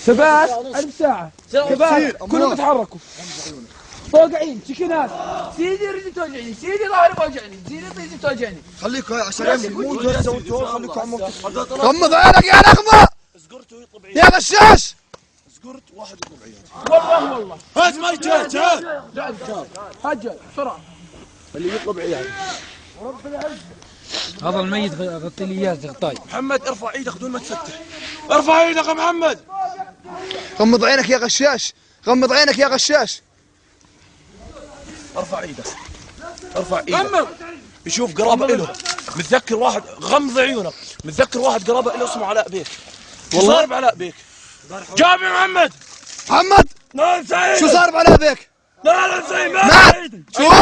ثبات 1000 ساعة ثبات كلهم يتحركوا فوقعين سكنات سيدي رجلي توجعني سيدي ظهري توجعني سيدي طيزي توجعني خليكوا عشان يموتوا يسووا خليكوا عمو غمض عينك يا نخمة يا غشاش. سقرت واحد يطلب عيال والله هات ماي تعال هجل بسرعة اللي يطلب عيال. هذا الميت غطي لي اياه زغطاي. محمد ارفع ايدك بدون ما تفتح. ارفع ايدك يا محمد. غمض عينك يا غشاش. غمض عينك يا غشاش. ارفع ايدك. ارفع ايدك. يشوف قرابه له. متذكر واحد غمض عيونك. متذكر واحد قرابه له اسمه علاء بيك. والله صار بعلاء بيك. جابر محمد. محمد نعم سعيد. شو صار بعلاء بيك؟ لا سعيد مات.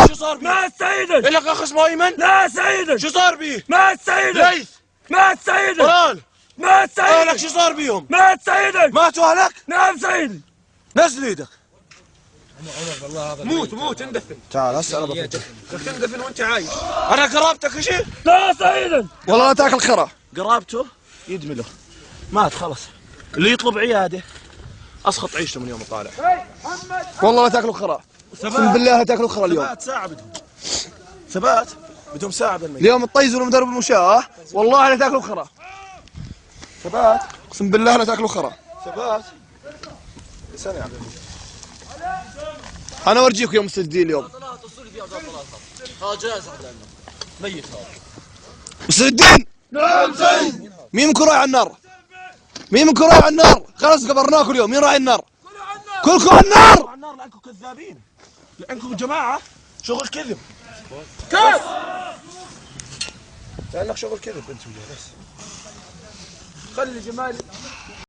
شو صار بيه؟ مات سعيدا لك اخ اسمه ايمن؟ لا سعيدا شو صار بيه؟ مات سعيدا ليث مات سعيدا طلال مات سعيدا اهلك شو صار بيهم؟ مات سعيدا ماتوا اهلك؟ نعم سعيد نزل ايدك. موت اندفن تعال هسه انا بفوتك. تندفن وانت عايش. انا قرابتك شيء؟ لا سعيدا والله لا تاكل خرا. قرابته يدمله. مات خلص. اللي يطلب عياده اسخط عيشته من يوم طالع. والله لا تاكلوا خرا. اقسم بالله لا تاكلوا خرا اليوم. ثبات ساعة بدهم. ثبات بدهم ساعة بالميت. اليوم تطيزوا مدرب المشاة. والله لا تاكلوا خرا. ثبات اقسم بالله لا تاكلوا خرا. ثبات سنة يا عمي. انا اورجيكم يوم مستجدين اليوم. ها جاهز ميت هذا. مستجدين؟ نعم سيد. مين منكم رايح على النار؟ مين منكم رايح على النار؟ خلاص قبرناكم اليوم. مين رايح النار؟ كلكم على النار. على النار لانكم كذابين. لانكم جماعة شغل كذب. كيف لانك شغل كذب انت وياه بس. خلي جمالي